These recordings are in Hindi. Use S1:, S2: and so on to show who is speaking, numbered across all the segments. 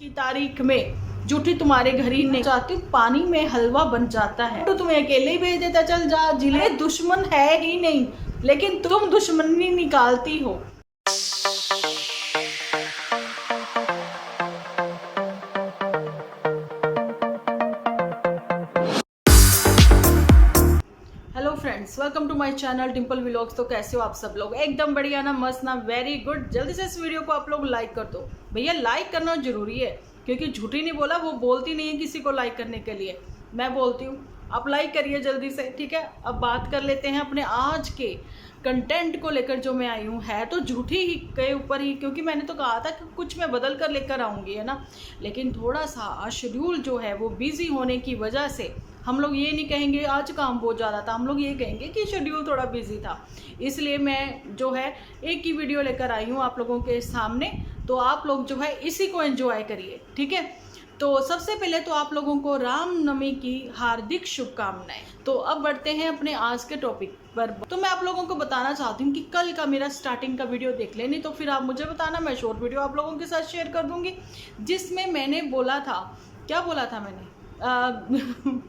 S1: की तारीख में जूठी तुम्हारे घर ही नहीं चाहती, पानी में हलवा बन जाता है तो तुम्हें अकेले ही भेज देता, चल जा जिले, दुश्मन है ही नहीं लेकिन तुम दुश्मनी निकालती हो। Hello friends, welcome to my channel Dimple vlogs. तो कैसे हो आप सब लोग? एकदम बढ़िया ना, मस्त ना, वेरी गुड। जल्दी से इस वीडियो को आप लोग लाइक कर दो भैया, लाइक करना जरूरी है क्योंकि झूठी नहीं बोला, वो बोलती नहीं है किसी को लाइक करने के लिए, मैं बोलती हूँ। आप लाइक करिए जल्दी से, ठीक है। अब बात कर लेते हैं अपने आज के कंटेंट को लेकर जो मैं आई हूँ। है तो झूठी ही के ऊपर ही, क्योंकि मैंने तो कहा था कि कुछ मैं बदल कर लेकर आऊँगी, है ना। लेकिन थोड़ा सा शेड्यूल जो है वो बिजी होने की वजह से हम लोग ये नहीं कहेंगे आज काम बहुत ज़्यादा था, हम लोग ये कहेंगे कि शेड्यूल थोड़ा बिजी था। इसलिए मैं जो है एक ही वीडियो लेकर आई हूँ आप लोगों के सामने, तो आप लोग जो है इसी को एंजॉय करिए, ठीक है। तो सबसे पहले तो आप लोगों को रामनवमी की हार्दिक शुभकामनाएं। तो अब बढ़ते हैं अपने आज के टॉपिक पर। तो मैं आप लोगों को बताना चाहती हूँ कि कल का मेरा स्टार्टिंग का वीडियो देख लें, नहीं तो फिर आप मुझे बताना, मैं शॉर्ट वीडियो आप लोगों के साथ शेयर कर दूंगी जिसमें मैंने बोला था, क्या बोला था मैंने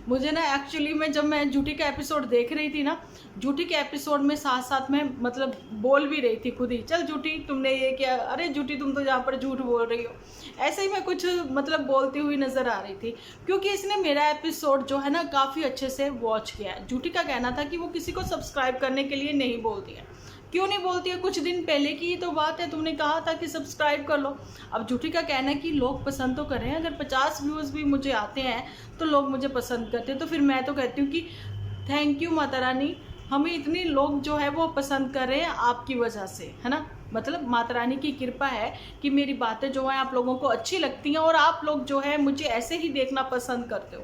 S1: मुझे ना एक्चुअली में जब मैं झूठी का एपिसोड देख रही थी ना, झूठी के एपिसोड में साथ साथ में मतलब बोल भी रही थी खुद ही, चल झूठी तुमने ये किया, अरे झूठी तुम तो यहाँ पर झूठ बोल रही हो, ऐसे ही मैं कुछ मतलब बोलती हुई नज़र आ रही थी। क्योंकि इसने मेरा एपिसोड जो है ना काफ़ी अच्छे से वॉच किया है। झूठी का कहना था कि वो किसी को सब्सक्राइब करने के लिए नहीं बोलती है। क्यों नहीं बोलती है? कुछ दिन पहले की ही तो बात है, तुमने कहा था कि सब्सक्राइब कर लो। अब झूठी का कहना है कि लोग पसंद तो कर रहे हैं, अगर 50 व्यूज़ भी मुझे आते हैं तो लोग मुझे पसंद करते हैं, तो फिर मैं तो कहती हूँ कि थैंक यू माता रानी, हमें इतनी लोग जो है वो पसंद कर रहे हैं आपकी वजह से, है ना। मतलब माता रानी की कृपा है कि मेरी बातें जो है आप लोगों को अच्छी लगती हैं और आप लोग जो है मुझे ऐसे ही देखना पसंद करते हो।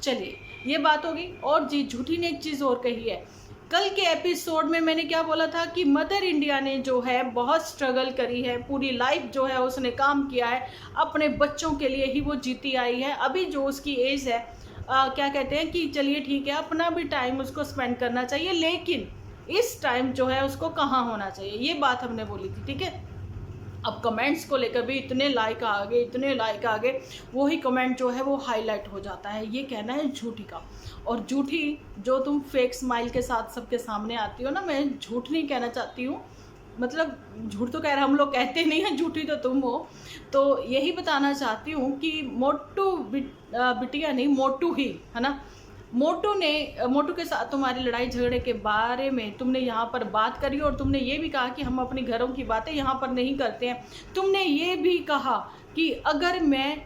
S1: चलिए ये बात होगी। और जी झूठी ने एक चीज़ और कही है, कल के एपिसोड में मैंने क्या बोला था कि मदर इंडिया ने जो है बहुत स्ट्रगल करी है, पूरी लाइफ जो है उसने काम किया है, अपने बच्चों के लिए ही वो जीती आई है। अभी जो उसकी एज है क्या कहते हैं कि चलिए ठीक है, अपना भी टाइम उसको स्पेंड करना चाहिए, लेकिन इस टाइम जो है उसको कहाँ होना चाहिए, ये बात हमने बोली थी, ठीक है। अब कमेंट्स को लेकर भी इतने लाइक आ गए, इतने लाइक आ गए, वही कमेंट जो है वो हाईलाइट हो जाता है। ये कहना है झूठी का। और झूठी जो तुम फेक स्माइल के साथ सबके सामने आती हो ना, मैं झूठ नहीं कहना चाहती हूँ, मतलब झूठ तो कह रहे हम लोग कहते नहीं हैं, झूठी तो तुम हो। तो यही बताना चाहती हूँ कि मोटू बिटिया नहीं, मोटू ही, है ना। मोटू के साथ तुम्हारी लड़ाई झगड़े के बारे में तुमने यहाँ पर बात करी और तुमने ये भी कहा कि हम अपने घरों की बातें यहाँ पर नहीं करते हैं। तुमने ये भी कहा कि अगर मैं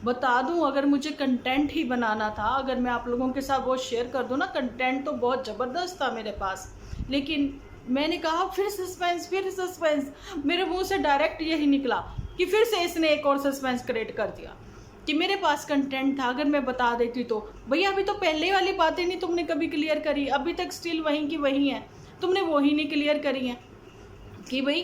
S1: बता दूं, अगर मुझे कंटेंट ही बनाना था, अगर मैं आप लोगों के साथ वो शेयर कर दूं ना, कंटेंट तो बहुत ज़बरदस्त था मेरे पास, लेकिन मैंने कहा फिर सस्पेंस, फिर सस्पेंस, मेरे मुंह से डायरेक्ट यही निकला कि फिर से इसने एक और सस्पेंस क्रिएट कर दिया कि मेरे पास कंटेंट था, अगर मैं बता देती तो। भैया अभी तो पहले वाली बातें नहीं तुमने कभी क्लियर करी, अभी तक स्टिल वहीं की वहीं है, तुमने वही नहीं क्लियर करी है कि भाई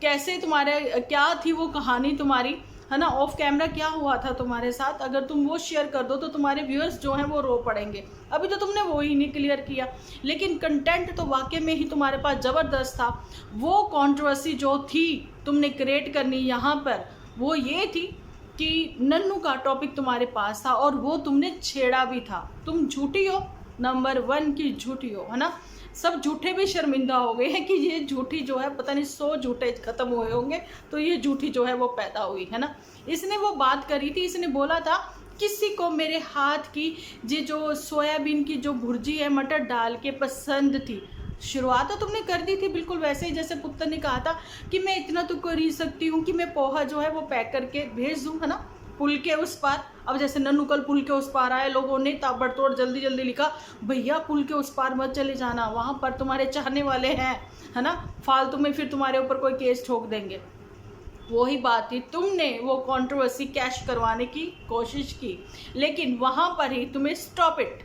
S1: कैसे तुम्हारे क्या थी वो कहानी तुम्हारी, है ना। ऑफ कैमरा क्या हुआ था तुम्हारे साथ, अगर तुम वो शेयर कर दो तो तुम्हारे व्यूअर्स जो हैं वो रो पड़ेंगे। अभी तो तुमने वो ही नहीं क्लियर किया, लेकिन कंटेंट तो वाकई में ही तुम्हारे पास ज़बरदस्त था। वो कंट्रोवर्सी जो थी तुमने क्रिएट करनी यहाँ पर, वो ये थी कि नन्नू का टॉपिक तुम्हारे पास था और वो तुमने छेड़ा भी था। तुम झूठी हो, नंबर 1 की झूठी हो, है ना। सब झूठे भी शर्मिंदा हो गए हैं कि ये झूठी जो है, पता नहीं 100 झूठे खत्म हुए होंगे तो ये झूठी जो है वो पैदा हुई, है ना। इसने वो बात करी थी, इसने बोला था किसी को मेरे हाथ की ये जो सोयाबीन की जो भुर्जी है मटर डाल के पसंद थी। शुरुआत तो तुमने कर दी थी बिल्कुल वैसे ही जैसे पुत्र ने कहा था कि मैं इतना तो कर ही सकती हूँ कि मैं पोहा जो है वो पैक करके भेज दूँ, है ना, पुल के उस पार। अब जैसे नन्नू कल पुल के उस पार आए, लोगों ने ताबड़तोड़ जल्दी जल्दी लिखा, भैया पुल के उस पार मत चले जाना, वहाँ पर तुम्हारे चाहने वाले हैं, है ना, फालतू में फिर तुम्हारे ऊपर कोई केस ठोक देंगे। वही बात थी, तुमने वो कंट्रोवर्सी कैश करवाने की कोशिश की, लेकिन वहाँ पर ही तुम्हें स्टॉप इट,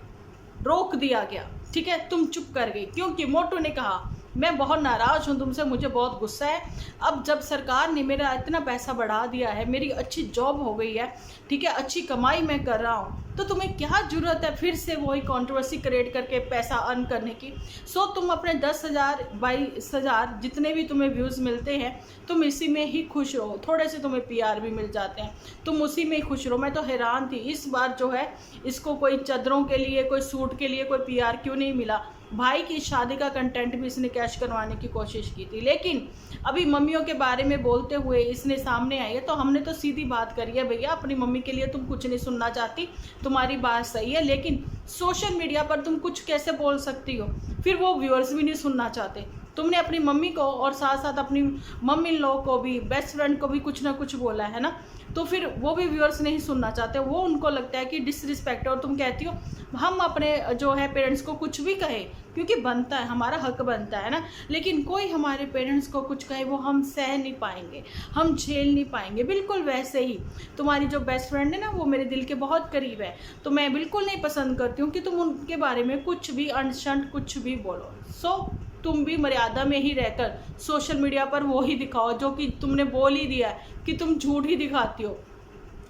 S1: रोक दिया गया, ठीक है। तुम चुप कर गई क्योंकि मोटू ने कहा मैं बहुत नाराज़ हूँ तुमसे, मुझे बहुत गुस्सा है। अब जब सरकार ने मेरा इतना पैसा बढ़ा दिया है, मेरी अच्छी जॉब हो गई है, ठीक है, अच्छी कमाई मैं कर रहा हूँ, तो तुम्हें क्या ज़रूरत है फिर से वही कंट्रोवर्सी क्रिएट करके पैसा अर्न करने की। सो तुम अपने 10,000 22,000 जितने भी तुम्हें व्यूज़ मिलते हैं, तुम इसी में ही खुश रहो। थोड़े से तुम्हें PR भी मिल जाते हैं, तुम उसी में ही खुश रहो। मैं तो हैरान थी इस बार जो है, इसको कोई चादरों के लिए, कोई सूट के लिए कोई PR क्यों नहीं मिला। भाई की शादी का कंटेंट भी इसने कैश करवाने की कोशिश की थी, लेकिन अभी मम्मियों के बारे में बोलते हुए इसने सामने आई है, तो हमने तो सीधी बात करी है, भैया अपनी मम्मी के लिए तुम कुछ नहीं सुनना चाहती, तुम्हारी बात सही है, लेकिन सोशल मीडिया पर तुम कुछ कैसे बोल सकती हो, फिर वो व्यूअर्स भी नहीं सुनना चाहते। तुमने अपनी मम्मी को और साथ साथ अपनी मम्मी लोग को भी, बेस्ट फ्रेंड को भी कुछ ना कुछ बोला है ना, तो फिर वो भी व्यूअर्स नहीं सुनना चाहते, वो उनको लगता है कि डिसरिस्पेक्ट है। और तुम कहती हो हम अपने जो है पेरेंट्स को कुछ भी कहे, क्योंकि बनता है, हमारा हक बनता है ना, लेकिन कोई हमारे पेरेंट्स को कुछ कहे वो हम सह नहीं पाएंगे, हम झेल नहीं पाएंगे। बिल्कुल वैसे ही तुम्हारी जो बेस्ट फ्रेंड है ना, वो मेरे दिल के बहुत करीब है, तो मैं बिल्कुल नहीं पसंद करती हूँ कि तुम उनके बारे में कुछ भी अनशंट कुछ भी बोलो। सो तुम भी मर्यादा में ही रहकर सोशल मीडिया पर वो ही दिखाओ जो कि तुमने बोल ही दिया है कि तुम झूठ ही दिखाती हो।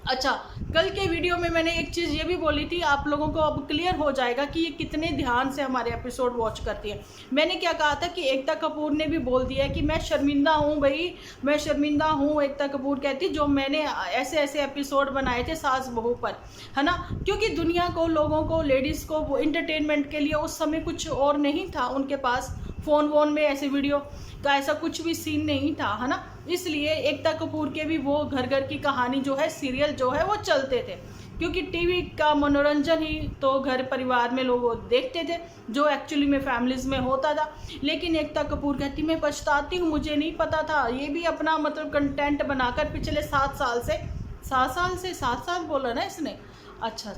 S1: अच्छा, कल के वीडियो में मैंने एक चीज़ ये भी बोली थी, आप लोगों को अब क्लियर हो जाएगा कि ये कितने ध्यान से हमारे एपिसोड वॉच करती है। मैंने क्या कहा था कि एकता कपूर ने भी बोल दिया है कि मैं शर्मिंदा हूँ भाई, मैं शर्मिंदा हूँ। एकता कपूर कहती जो मैंने ऐसे ऐसे एपिसोड बनाए थे सास बहू पर, है ना, क्योंकि दुनिया को, लोगों को, लेडीज़ को वो इंटरटेनमेंट के लिए उस समय कुछ और नहीं था उनके पास, फ़ोन वोन में ऐसे वीडियो का ऐसा कुछ भी सीन नहीं था, है ना, इसलिए एकता कपूर के भी वो घर घर की कहानी जो है, सीरियल जो है वो चलते थे, क्योंकि टीवी का मनोरंजन ही तो घर परिवार में लोग देखते थे, जो एक्चुअली में फैमिलीज़ में होता था। लेकिन एकता कपूर कहती मैं पछताती हूँ, मुझे नहीं पता था। ये भी अपना मतलब कंटेंट बनाकर पिछले 7 साल से 7 साल बोला ना इसने, अच्छा,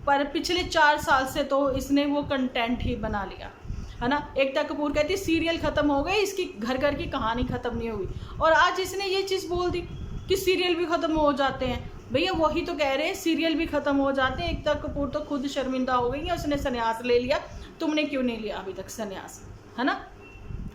S1: पर पिछले 4 साल से तो इसने वो कंटेंट ही बना लिया, है ना। एकता कपूर कहती सीरियल ख़त्म हो गई, इसकी घर घर की कहानी ख़त्म नहीं हुई, और आज इसने ये चीज़ बोल दी कि सीरियल भी ख़त्म हो जाते हैं। भैया वही तो कह रहे हैं, सीरियल भी ख़त्म हो जाते हैं। एकता कपूर तो खुद शर्मिंदा हो गई है, उसने संन्यास ले लिया, तुमने क्यों नहीं लिया अभी तक संन्यास, है ना।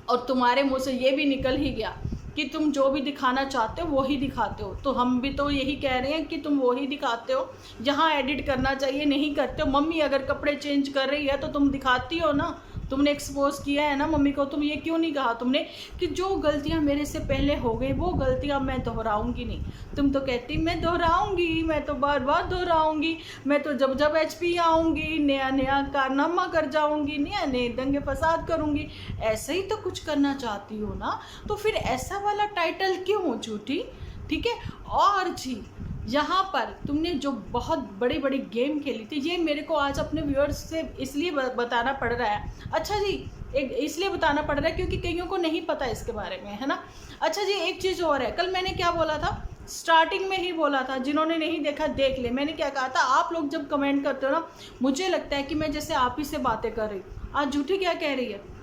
S1: और तुम्हारे मुँह से ये भी निकल ही गया कि तुम जो भी दिखाना चाहते हो वो ही दिखाते हो, तो हम भी तो यही कह रहे हैं कि तुम वो ही दिखाते हो, जहाँ एडिट करना चाहिए नहीं करते हो। मम्मी अगर कपड़े चेंज कर रही है तो तुम दिखाती हो ना, तुमने एक्सपोज किया है ना मम्मी को। तुम ये क्यों नहीं कहा तुमने कि जो गलतियां मेरे से पहले हो गई वो गलतियां मैं दोहराऊंगी नहीं। तुम तो कहती मैं दोहराऊंगी, मैं तो बार बार दोहराऊंगी, मैं तो जब जब HP आऊँगी नया नया कारनामा कर जाऊँगी, नया नए दंगे फसाद करूँगी। ऐसे ही तो कुछ करना चाहती हो ना, तो फिर ऐसा वाला टाइटल क्यों झूठी, ठीक है। और जी यहाँ पर तुमने जो बहुत बड़ी बड़ी गेम खेली थी, ये मेरे को आज अपने व्यूअर्स से इसलिए बताना पड़ रहा है। अच्छा जी, एक इसलिए बताना पड़ रहा है क्योंकि कईयों को नहीं पता इसके बारे में, है ना। अच्छा जी, एक चीज़ और है, कल मैंने क्या बोला था, स्टार्टिंग में ही बोला था, जिन्होंने नहीं देखा देख ले। मैंने क्या कहा था, आप लोग जब कमेंट करते हो ना, मुझे लगता है कि मैं जैसे आप ही से बातें कर रही। आज झूठी क्या कह रही है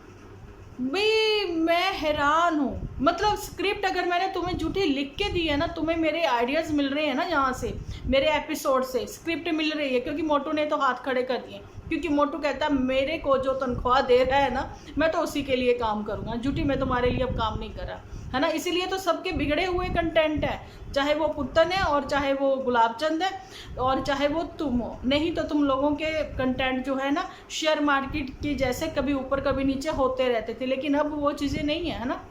S1: भाई, मैं हैरान हूँ। मतलब स्क्रिप्ट अगर मैंने तुम्हें झूठी लिख के दी है ना, तुम्हें मेरे आइडियाज़ मिल रहे हैं ना, यहाँ से मेरे एपिसोड से स्क्रिप्ट मिल रही है, क्योंकि मोटू ने तो हाथ खड़े कर दिए, क्योंकि मोटू कहता है मेरे को जो तनख्वाह दे रहा है ना, मैं तो उसी के लिए काम करूँगा। झूठी मैं तुम्हारे लिए अब काम नहीं कर रहा, है ना। इसीलिए तो सबके बिगड़े हुए कंटेंट है, चाहे वो पुत्तन है और चाहे वो गुलाबचंद है और चाहे वो तुम हो। नहीं तो तुम लोगों के कंटेंट जो है ना, शेयर मार्केट की जैसे कभी ऊपर कभी नीचे होते रहते थे, लेकिन अब वो चीज़ें नहीं है ना।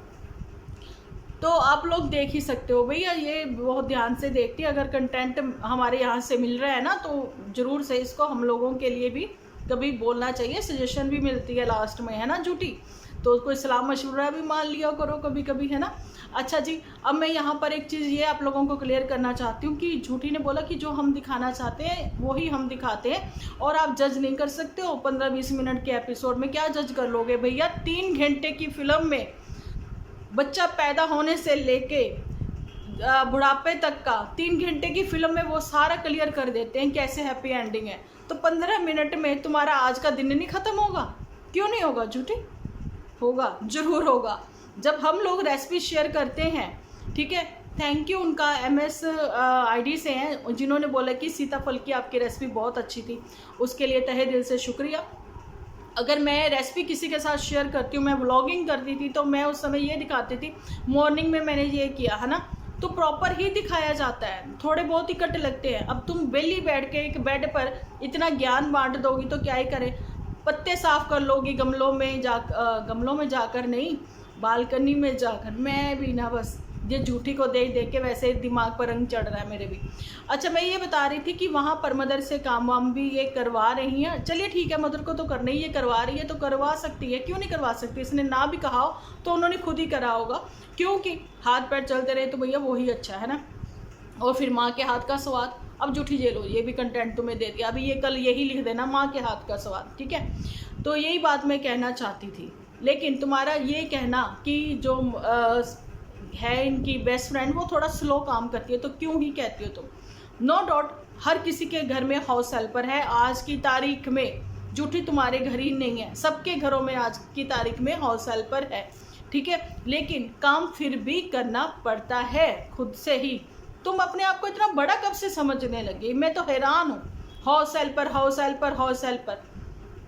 S1: तो आप लोग देख ही सकते हो भैया, ये बहुत ध्यान से देखती है। अगर कंटेंट हमारे यहाँ से मिल रहा है ना, तो ज़रूर से इसको हम लोगों के लिए भी कभी बोलना चाहिए, सजेशन भी मिलती है लास्ट में, है ना झूठी। तो कोई सलाह मशवरा भी मान लिया करो कभी कभी, है ना। अच्छा जी, अब मैं यहाँ पर एक चीज़ ये आप लोगों को क्लियर करना चाहती हूँ कि झूठी ने बोला कि जो हम दिखाना चाहते हैं वही हम दिखाते हैं, और आप जज नहीं कर सकते हो 15-20 मिनट के एपिसोड में। क्या जज कर लोगे भैया, 3 घंटे की फिल्म में बच्चा पैदा होने से लेके बुढ़ापे तक का 3 घंटे की फिल्म में वो सारा क्लियर कर देते हैं कैसे हैप्पी एंडिंग है। तो 15 मिनट में तुम्हारा आज का दिन नहीं ख़त्म होगा? क्यों नहीं होगा झूठी? होगा, ज़रूर होगा। जब हम लोग रेसिपी शेयर करते हैं, ठीक है, थैंक यू उनका MS ID से हैं जिन्होंने बोला कि सीताफल की आपकी रेसिपी बहुत अच्छी थी, उसके लिए तहे दिल से शुक्रिया। अगर मैं रेसिपी किसी के साथ शेयर करती हूँ, मैं व्लॉगिंग करती थी, तो मैं उस समय ये दिखाती थी मॉर्निंग में मैंने ये किया, है ना, तो प्रॉपर ही दिखाया जाता है, थोड़े बहुत ही कट लगते हैं। अब तुम बेली बैठ के एक बेड पर इतना ज्ञान बांट दोगी तो क्या ही करे। पत्ते साफ कर लोगी गमलों में जाकर नहीं, बालकनी में जाकर। मैं भी ना बस ये झूठी को देख के वैसे ही दिमाग पर रंग चढ़ रहा है मेरे भी। अच्छा, मैं ये बता रही थी कि वहाँ पर मदर से काम वाम भी ये करवा रही हैं। चलिए ठीक है, मदर को तो करना ही, ये करवा रही है तो करवा सकती है, क्यों नहीं करवा सकती। इसने ना भी कहा हो तो उन्होंने खुद ही करा होगा, क्योंकि हाथ पैर चलते रहे तो भैया वही अच्छा है ना। और फिर माँ के हाथ का स्वाद, अब झूठी जेलो, ये भी कंटेंट तुम्हें दे दिया। अभी ये कल यही लिख देना, माँ के हाथ का स्वाद, ठीक है। तो यही बात मैं कहना चाहती थी। लेकिन तुम्हारा ये कहना कि जो है इनकी बेस्ट फ्रेंड वो थोड़ा स्लो काम करती है, तो क्यों ही कहती हो तुम। नो डाउट हर किसी के घर में हाउस हेल्पर है आज की तारीख में, झूठी तुम्हारे घर ही नहीं है, सबके घरों में आज की तारीख में हाउस हेल्पर है, ठीक है। लेकिन काम फिर भी करना पड़ता है खुद से ही। तुम अपने आप को इतना बड़ा कब से समझने लगे, मैं तो हैरान हूँ। House helper house helper house helper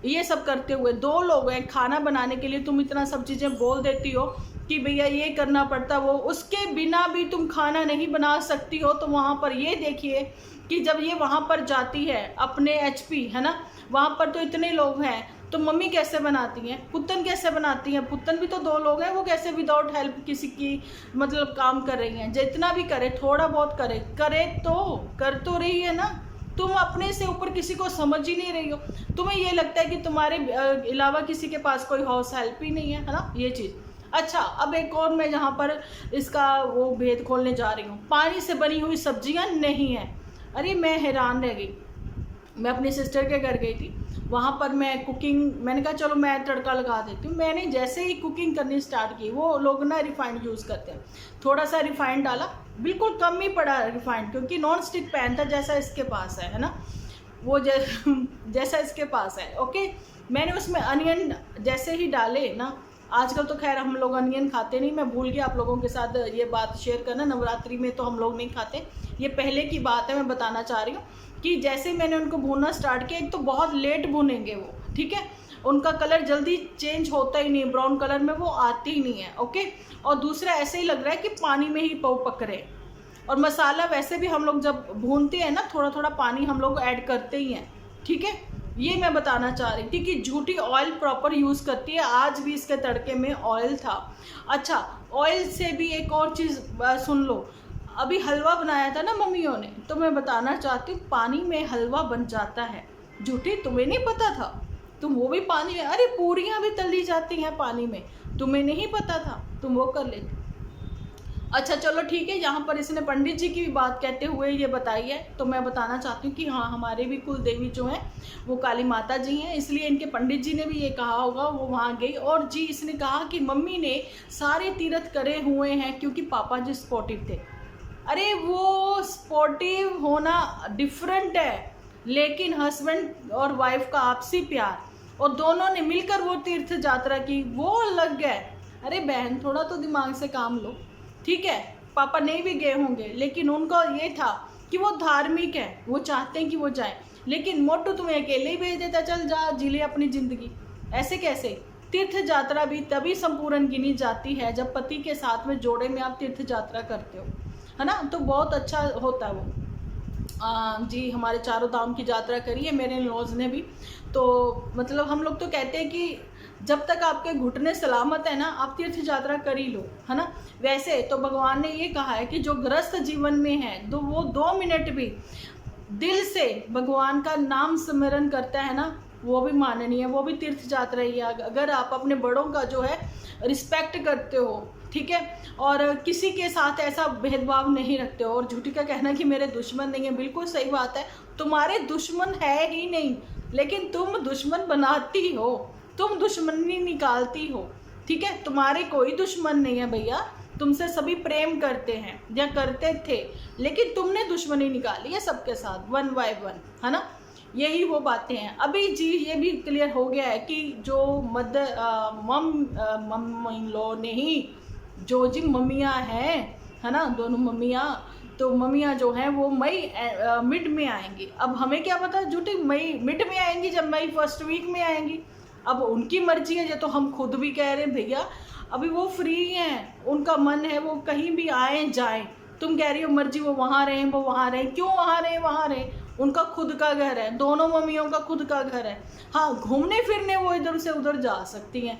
S1: ये सब करते हुए 2 लोग हैं, खाना बनाने के लिए तुम इतना सब चीज़ें बोल देती हो कि भैया ये करना पड़ता वो, उसके बिना भी तुम खाना नहीं बना सकती हो। तो वहाँ पर ये देखिए कि जब ये वहाँ पर जाती है अपने एचपी, है ना, वहाँ पर तो इतने लोग हैं, तो मम्मी कैसे बनाती हैं, पुत्तन कैसे बनाती हैं, पुत्तन भी तो 2 लोग हैं, वो कैसे विदाउट हेल्प किसी की मतलब काम कर रही हैं। जितना भी करे, थोड़ा बहुत करे तो कर तो रही है ना। तुम अपने से ऊपर किसी को समझ ही नहीं रही हो। तुम्हें ये लगता है कि तुम्हारे अलावा किसी के पास कोई हाउस हेल्प ही नहीं है, है ना, ये चीज़। अच्छा, अब एक और मैं जहाँ पर इसका वो भेद खोलने जा रही हूँ, पानी से बनी हुई सब्जियाँ नहीं हैं। अरे मैं हैरान रह गई। मैं अपनी सिस्टर के घर गई थी, वहाँ पर मैं कुकिंग, मैंने कहा चलो मैं तड़का लगा देती हूँ। मैंने जैसे ही कुकिंग करनी स्टार्ट की, वो लोग ना रिफाइंड यूज़ करते हैं, थोड़ा सा रिफाइंड डाला, बिल्कुल कम ही पड़ा रिफाइंड, क्योंकि नॉन स्टिक पैन था जैसा इसके पास है ना, वो जैसा इसके पास है। ओके, मैंने उसमें अनियन जैसे ही डाले ना, आजकल तो खैर हम लोग अनियन खाते नहीं, मैं भूल गया आप लोगों के साथ ये बात शेयर करना, नवरात्रि में तो हम लोग नहीं खाते, ये पहले की बात है, मैं बताना चाह रही हूँ कि जैसे मैंने उनको भूनना स्टार्ट किया, एक तो बहुत लेट भूनेंगे वो, ठीक है, उनका कलर जल्दी चेंज होता ही नहीं, ब्राउन कलर में वो आती ही नहीं है, ओके। और दूसरा ऐसे ही लग रहा है कि पानी में ही पक रहे। और मसाला वैसे भी हम लोग जब भूनते हैं ना, थोड़ा थोड़ा पानी हम लोग ऐड करते ही हैं, ठीक है। ये मैं बताना चाह रही थी कि झूठी ऑयल प्रॉपर यूज़ करती है, आज भी इसके तड़के में ऑयल था। अच्छा, ऑयल से भी एक और चीज़ सुन लो, अभी हलवा बनाया था ना मम्मियों ने, तो मैं बताना चाहती हूँ पानी में हलवा बन जाता है। झूठी, तुम्हें नहीं पता था, तुम वो भी पानी में, अरे पूरियाँ भी तली जाती हैं पानी में, तुम्हें नहीं पता था, तुम वो कर लेते। अच्छा चलो ठीक है, यहाँ पर इसने पंडित जी की भी बात कहते हुए ये बताई है, तो मैं बताना चाहती हूँ कि हाँ, हमारे भी कुल देवी जो हैं वो काली माता जी हैं, इसलिए इनके पंडित जी ने भी ये कहा होगा, वो वहाँ गई। और जी इसने कहा कि मम्मी ने सारे तीर्थ करे हुए हैं क्योंकि पापा जी स्पोर्टिव थे। अरे वो स्पोर्टिव होना डिफरेंट है, लेकिन हस्बैंड और वाइफ का आपसी प्यार और दोनों ने मिलकर वो तीर्थ यात्रा की, वो अलग है। अरे बहन, थोड़ा तो दिमाग से काम लो, ठीक है। पापा नहीं भी गए होंगे, लेकिन उनको ये था कि वो धार्मिक है, वो चाहते हैं कि वो जाए। लेकिन मोटू तुम्हें अकेले ही भेज देता, चल जा जी ले अपनी ज़िंदगी। ऐसे कैसे? तीर्थ यात्रा भी तभी संपूर्ण गिनी जाती है जब पति के साथ में जोड़े में आप तीर्थ यात्रा करते हो, है ना, तो बहुत अच्छा होता है वो। जी हमारे चारों धाम की यात्रा करी है मेरे लॉज ने भी, तो मतलब हम लोग तो कहते हैं कि जब तक आपके घुटने सलामत है ना, आप तीर्थ यात्रा कर ही लो, है ना। वैसे तो भगवान ने ये कहा है कि जो गृहस्थ जीवन में है, तो वो 2 मिनट भी दिल से भगवान का नाम स्मरण करता है ना, वो भी माननीय है, वो भी तीर्थ यात्रा ही है। अगर आप अपने बड़ों का जो है रिस्पेक्ट करते हो, ठीक है, और किसी के साथ ऐसा भेदभाव नहीं रखते हो। और झूठी का कहना कि मेरे दुश्मन नहीं है, बिल्कुल सही बात है, तुम्हारे दुश्मन है ही नहीं, लेकिन तुम दुश्मन बनाती हो, तुम दुश्मनी निकालती हो, ठीक है। तुम्हारे कोई दुश्मन नहीं है भैया, तुमसे सभी प्रेम करते हैं या करते थे, लेकिन तुमने दुश्मनी निकाली है सबके साथ, 1 by 1, है ना। यही वो बातें हैं। अभी जी ये भी क्लियर हो गया है कि जो मम इन लो नहीं, जो जी मम्मियाँ हैं, है ना, दोनों मम्मियाँ, तो मम्मियाँ जो हैं वो मई मिड में आएंगी। अब हमें क्या पता झूठी मई मिड में आएंगी, जब मई फर्स्ट वीक में आएंगी। अब उनकी मर्जी है, ये तो हम खुद भी कह रहे हैं भैया अभी वो फ्री हैं, उनका मन है वो कहीं भी आए जाएं। तुम कह रही हो मर्जी वो वहाँ रहें, वो वहाँ रहें, क्यों वहाँ रहें, वहाँ रहें, उनका खुद का घर है, दोनों मम्मियों का खुद का घर है। हाँ, घूमने फिरने वो इधर से उधर जा सकती हैं।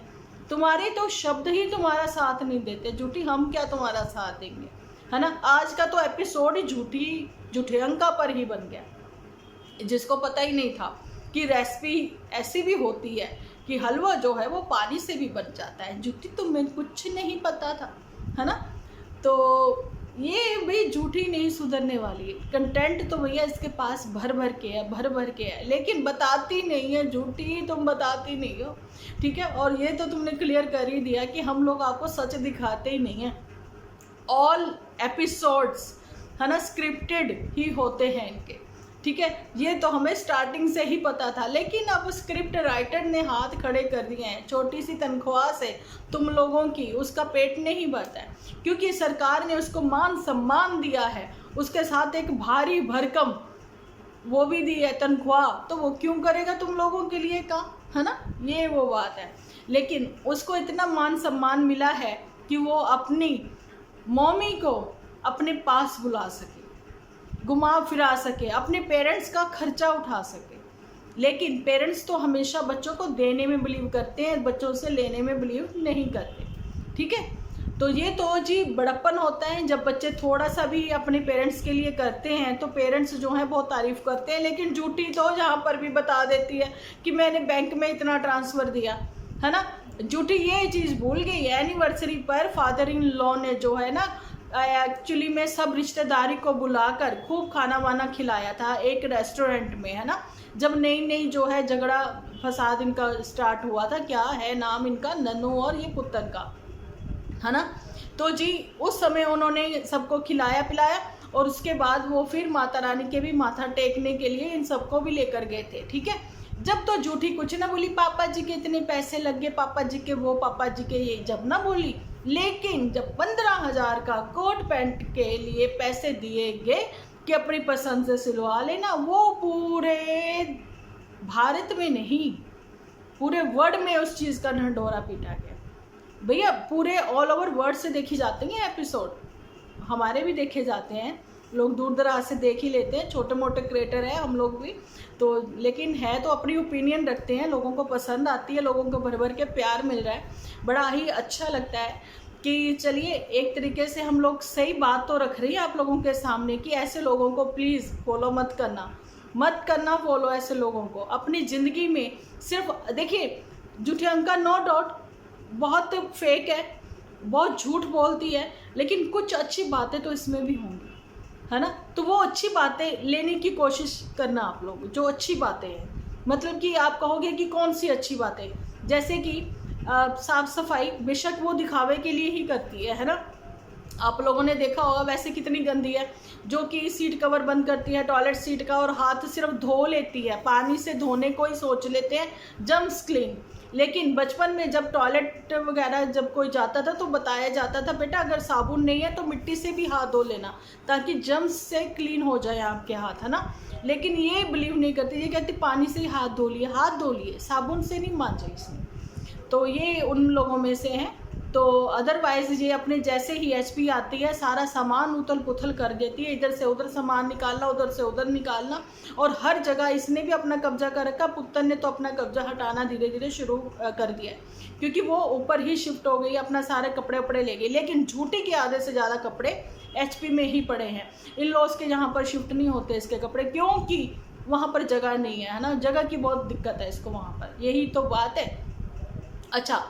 S1: तुम्हारे तो शब्द ही तुम्हारा साथ नहीं देते झूठी, हम क्या तुम्हारा साथ देंगे, है ना। आज का तो एपिसोड ही झूठे अंका पर ही बन गया, जिसको पता ही नहीं था कि रेसिपी ऐसी भी होती है कि हलवा जो है वो पानी से भी बन जाता है। झूठी तुम्हें कुछ नहीं पता था, है ना। तो ये भाई झूठी नहीं सुधरने वाली है। कंटेंट तो भैया इसके पास भर भर के है, भर भर के है, लेकिन बताती नहीं है झूठी, तुम बताती नहीं हो, ठीक है। और ये तो तुमने क्लियर कर ही दिया कि हम लोग आपको सच दिखाते ही नहीं हैं। ऑल एपिसोड्स, है ना, स्क्रिप्टेड ही होते हैं इनके, ठीक है। ये तो हमें स्टार्टिंग से ही पता था, लेकिन अब स्क्रिप्ट राइटर ने हाथ खड़े कर दिए हैं। छोटी सी तनख्वाह से तुम लोगों की उसका पेट नहीं भरता है, क्योंकि सरकार ने उसको मान सम्मान दिया है, उसके साथ एक भारी भरकम वो भी दी है तनख्वाह, तो वो क्यों करेगा तुम लोगों के लिए काम, है ना। ये वो बात है। लेकिन उसको इतना मान सम्मान मिला है कि वो अपनी मम्मी को अपने पास बुला सके, घुमा फिरा सके, अपने पेरेंट्स का खर्चा उठा सके। लेकिन पेरेंट्स तो हमेशा बच्चों को देने में बिलीव करते हैं, बच्चों से लेने में बिलीव नहीं करते, ठीक है। तो ये तो जी बड़प्पन होता है, जब बच्चे थोड़ा सा भी अपने पेरेंट्स के लिए करते हैं तो पेरेंट्स जो हैं बहुत तारीफ़ करते हैं। लेकिन झूठी तो यहाँ पर भी बता देती है कि मैंने बैंक में इतना ट्रांसफ़र दिया, है ना। झूठी ये चीज़ भूल गई है, एनिवर्सरी पर फादर इन लॉ ने जो है ना एक्चुअली में सब रिश्तेदारी को बुलाकर खूब खाना वाना खिलाया था एक रेस्टोरेंट में, है ना। जब नई नई जो है झगड़ा फसाद इनका स्टार्ट हुआ था, क्या है नाम इनका, नन्नू और ये पुत्र का, है ना। तो जी उस समय उन्होंने सबको खिलाया पिलाया, और उसके बाद वो फिर माता रानी के भी माथा टेकने के लिए इन सबको भी लेकर गए थे, ठीक है। जब तो झूठी कुछ ना बोली, पापा जी के इतने पैसे लग गए, पापा जी के वो, पापा जी के ये, जब ना बोली। लेकिन जब 15,000 का कोट पैंट के लिए पैसे दिए गए कि अपनी पसंद से सिलवा लेना, वो पूरे भारत में नहीं पूरे वर्ल्ड में उस चीज़ का ढंढोरा पीटा गया। भैया पूरे ऑल ओवर वर्ल्ड से देखी जाते हैं एपिसोड, हमारे भी देखे जाते हैं, लोग दूर दराज से देख ही लेते हैं, छोटे मोटे क्रिएटर हैं हम लोग भी तो, लेकिन है तो अपनी ओपिनियन रखते हैं, लोगों को पसंद आती है, लोगों को भर भर के प्यार मिल रहा है, बड़ा ही अच्छा लगता है कि चलिए एक तरीके से हम लोग सही बात तो रख रही है आप लोगों के सामने कि ऐसे लोगों को प्लीज़ फॉलो मत करना फॉलो ऐसे लोगों को अपनी ज़िंदगी में। सिर्फ देखिए झूठी अंका नो डाउट बहुत फेक है, बहुत झूठ बोलती है, लेकिन कुछ अच्छी बातें तो इसमें भी होंगी, है ना। तो वो अच्छी बातें लेने की कोशिश करना आप लोग, जो अच्छी बातें हैं, मतलब कि आप कहोगे कि कौन सी अच्छी बातें, जैसे कि साफ सफाई बेशक वो दिखावे के लिए ही करती है ना। आप लोगों ने देखा होगा वैसे कितनी गंदी है, जो कि सीट कवर बंद करती है टॉयलेट सीट का और हाथ सिर्फ धो लेती है, पानी से धोने को ही सोच लेते हैं जम्स क्लीन। लेकिन बचपन में जब टॉयलेट वगैरह जब कोई जाता था तो बताया जाता था बेटा अगर साबुन नहीं है तो मिट्टी से भी हाथ धो लेना ताकि जम्स से क्लीन हो जाए आपके हाथ, है ना। लेकिन ये बिलीव नहीं करती, ये कहती पानी से ही हाथ धो लिए, साबुन से नहीं मांजे इसने। तो ये उन लोगों में से हैं। तो अदरवाइज़ ये अपने जैसे ही एचपी आती है सारा सामान उथल पुथल कर देती है, इधर से उधर सामान निकालना, उधर से उधर निकालना, और हर जगह इसने भी अपना कब्जा कर रखा। पुत्र ने तो अपना कब्जा हटाना धीरे धीरे शुरू कर दिया है, क्योंकि वो ऊपर ही शिफ्ट हो गई, अपना सारे कपड़े वपड़े ले गई। लेकिन झूठी के आधे से ज़्यादा कपड़े एचपी में ही पड़े हैं, इन लॉज के यहाँ पर शिफ्ट नहीं होते इसके कपड़े, क्योंकि वहाँ पर जगह नहीं है ना, जगह की बहुत दिक्कत है इसको वहाँ पर, यही तो बात है। अच्छा,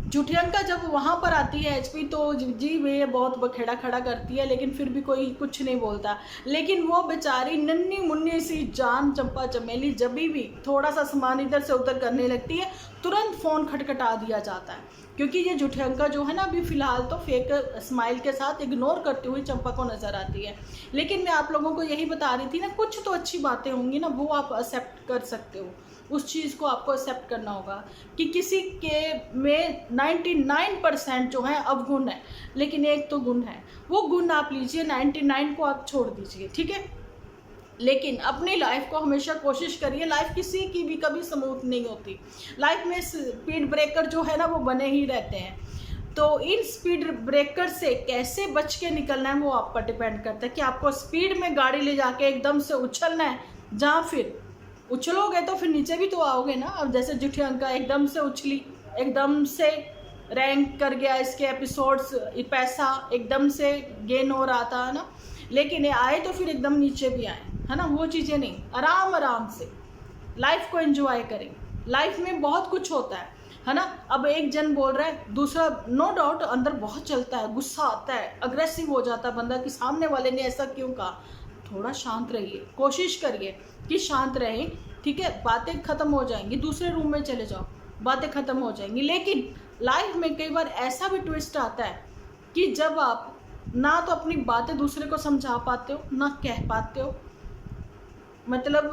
S1: झूठी अंका जब वहाँ पर आती है एचपी तो जी वे बहुत बखेड़ा खड़ा करती है, लेकिन फिर भी कोई कुछ नहीं बोलता। लेकिन वो बेचारी नन्ही मुन्नी सी जान चंपा चमेली जब भी थोड़ा सा सामान इधर से उधर करने लगती है तुरंत फ़ोन खटखटा दिया जाता है, क्योंकि ये झूठी अंका जो है ना अभी फ़िलहाल तो फेक स्माइल के साथ इग्नोर करती हुई चंपा को नज़र आती है। लेकिन मैं आप लोगों को यही बता रही थी ना, कुछ तो अच्छी बातें होंगी ना, वो आप एक्सेप्ट कर सकते हो, उस चीज़ को आपको एक्सेप्ट करना होगा कि किसी के में 99% जो है अवगुण है, लेकिन एक तो गुण है, वो गुण आप लीजिए, 99 को आप छोड़ दीजिए, ठीक है। लेकिन अपनी लाइफ को हमेशा कोशिश करिए, लाइफ किसी की भी कभी स्मूथ नहीं होती, लाइफ में स्पीड ब्रेकर जो है ना वो बने ही रहते हैं। तो इन स्पीड ब्रेकर से कैसे बच के निकलना है वो आप पर डिपेंड करता है कि आपको स्पीड में गाड़ी ले जाके एकदम से उछलना है, जहाँ फिर उछलोगे तो फिर नीचे भी तो आओगे ना। अब जैसे जुठियंका एकदम से उछली, एकदम से रैंक कर गया, इसके एपिसोड्स, पैसा एकदम से गेन हो रहा था ना, लेकिन ये आए तो फिर एकदम नीचे भी आए, है ना। वो चीज़ें नहीं, आराम आराम से लाइफ को एंजॉय करें। लाइफ में बहुत कुछ होता है ना। अब एक जन बोल रहा है, दूसरा नो डाउट अंदर बहुत चलता है, गुस्सा आता है, अग्रेसिव हो जाता है बंदा कि सामने वाले ने ऐसा क्यों कहा। थोड़ा शांत रहिए, कोशिश करिए कि शांत रहें, ठीक है। बातें ख़त्म हो जाएंगी, दूसरे रूम में चले जाओ, बातें ख़त्म हो जाएंगी। लेकिन लाइफ में कई बार ऐसा भी ट्विस्ट आता है कि जब आप ना तो अपनी बातें दूसरे को समझा पाते हो, ना कह पाते हो, मतलब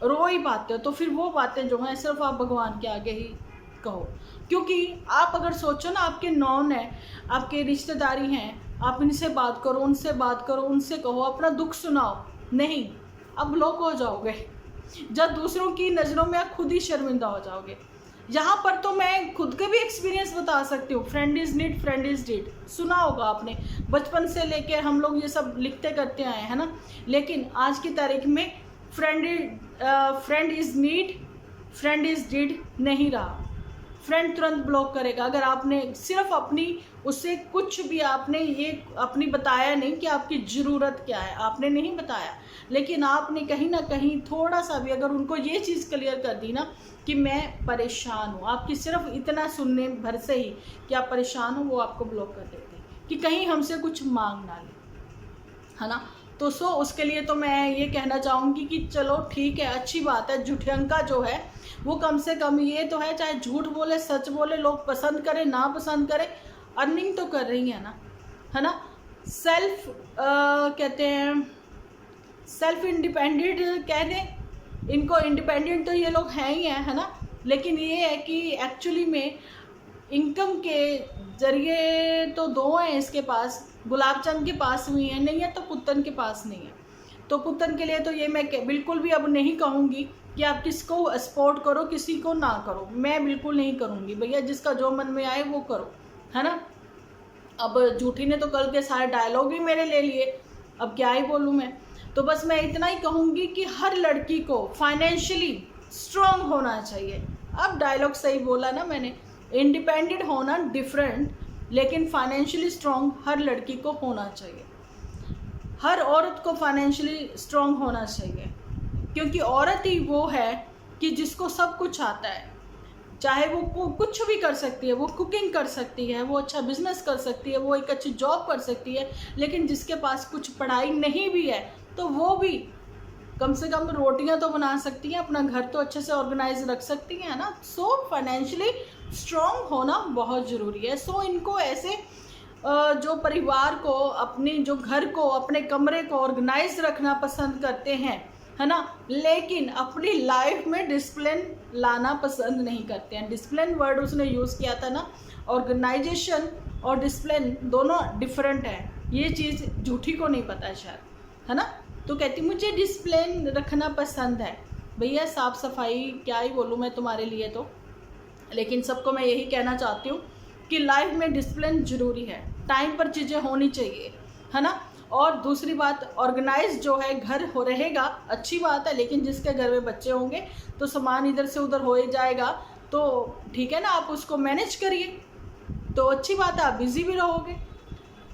S1: रो ही पाते हो, तो फिर वो बातें जो हैं सिर्फ आप भगवान के आगे ही कहो। क्योंकि आप अगर सोचो ना, आपके नॉन है, आपके रिश्तेदारी हैं, आप इनसे बात करो, उनसे बात करो, उनसे कहो, अपना दुख सुनाओ, नहीं, अब ब्लॉक हो जाओगे। जब दूसरों की नज़रों में आप खुद ही शर्मिंदा हो जाओगे। यहाँ पर तो मैं खुद के भी एक्सपीरियंस बता सकती हूँ। Friend is need, friend is deed, सुना होगा आपने, बचपन से लेके हम लोग ये सब लिखते करते आए हैं ना। लेकिन आज की तारीख में friend is need, friend is deed नहीं रहा। फ्रेंड तुरंत ब्लॉक करेगा अगर आपने सिर्फ अपनी उससे कुछ भी आपने ये अपनी बताया नहीं कि आपकी ज़रूरत क्या है, आपने नहीं बताया, लेकिन आपने कहीं ना कहीं थोड़ा सा भी अगर उनको ये चीज़ क्लियर कर दी ना कि मैं परेशान हूँ, आपकी सिर्फ इतना सुनने भर से ही कि आप परेशान हो, वो आपको ब्लॉक कर देते हैं कि कहीं हमसे कुछ मांग ना ले, है ना। तो उसके लिए तो मैं ये कहना चाहूँगी कि चलो ठीक है, अच्छी बात है, जुठियंका जो है वो कम से कम ये तो है, चाहे झूठ बोले सच बोले, लोग पसंद करें ना पसंद करें, अर्निंग तो कर रही है ना, है ना। सेल्फ कहते हैं सेल्फ इंडिपेंडेंट कह दें इनको, इंडिपेंडेंट तो ये लोग हैं ही हैं, है ना। लेकिन ये है कि एक्चुअली में इनकम के जरिए तो दो हैं इसके पास, गुलाबचंद के पास भी है, नहीं है तो पुत्तन के पास नहीं है। तो पुत्तन के लिए तो ये मैं बिल्कुल भी अब नहीं कहूँगी कि आप किसको सपोर्ट करो, किसी को ना करो, मैं बिल्कुल नहीं करूँगी भैया, जिसका जो मन में आए वो करो, है ना। अब झूठी ने तो कल के सारे डायलॉग भी मेरे ले लिए, अब क्या ही बोलूँ मैं। तो बस मैं इतना ही कहूँगी कि हर लड़की को फाइनेंशियली स्ट्रॉन्ग होना चाहिए। अब डायलॉग सही बोला ना मैंने, इंडिपेंडेंट होना डिफरेंट, लेकिन फाइनेंशियली स्ट्रॉन्ग हर लड़की को होना चाहिए, हर औरत को फाइनेंशियली स्ट्रॉन्ग होना चाहिए। क्योंकि औरत ही वो है कि जिसको सब कुछ आता है, चाहे वो कुछ भी कर सकती है, वो कुकिंग कर सकती है, वो अच्छा बिजनेस कर सकती है, वो एक अच्छी जॉब कर सकती है, लेकिन जिसके पास कुछ पढ़ाई नहीं भी है तो वो भी कम से कम रोटियां तो बना सकती हैं, अपना घर तो अच्छे से ऑर्गेनाइज रख सकती हैं, ना। सो फाइनेंशियली स्ट्रॉन्ग होना बहुत ज़रूरी है। सो इनको ऐसे जो परिवार को, अपनी जो घर को, अपने कमरे को ऑर्गेनाइज रखना पसंद करते हैं, है ना, लेकिन अपनी लाइफ में डिसिप्लिन लाना पसंद नहीं करते हैं। डिसिप्लिन वर्ड उसने यूज़ किया था ना, ऑर्गेनाइजेशन और डिसिप्लिन दोनों डिफरेंट है, ये चीज़ झूठी को नहीं पता है शायद, है ना। तो कहती मुझे डिसिप्लिन रखना पसंद है। भैया साफ़ सफाई क्या ही बोलूँ मैं तुम्हारे लिए तो, लेकिन सबको मैं यही कहना चाहती हूँ कि लाइफ में डिसिप्लिन ज़रूरी है, टाइम पर चीज़ें होनी चाहिए, है ना। और दूसरी बात, ऑर्गेनाइज जो है घर हो रहेगा अच्छी बात है, लेकिन जिसके घर में बच्चे होंगे तो सामान इधर से उधर हो ही जाएगा, तो ठीक है ना, आप उसको मैनेज करिए तो अच्छी बात है, आप बिज़ी भी रहोगे।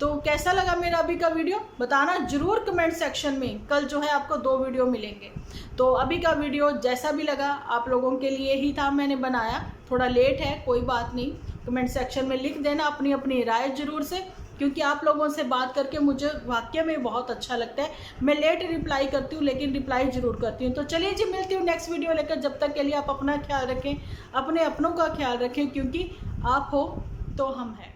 S1: तो कैसा लगा मेरा अभी का वीडियो बताना ज़रूर कमेंट सेक्शन में। कल जो है आपको 2 वीडियो मिलेंगे, तो अभी का वीडियो जैसा भी लगा आप लोगों के लिए ही था, मैंने बनाया, थोड़ा लेट है कोई बात नहीं, कमेंट सेक्शन में लिख देना अपनी अपनी राय ज़रूर से, क्योंकि आप लोगों से बात करके मुझे वाकई में बहुत अच्छा लगता है। मैं लेट रिप्लाई करती हूँ लेकिन रिप्लाई ज़रूर करती हूँ। तो चलिए जी, मिलती हूँ नेक्स्ट वीडियो लेकर, जब तक के लिए आप अपना ख्याल रखें, अपने अपनों का ख्याल रखें, क्योंकि आप हो तो हम हैं।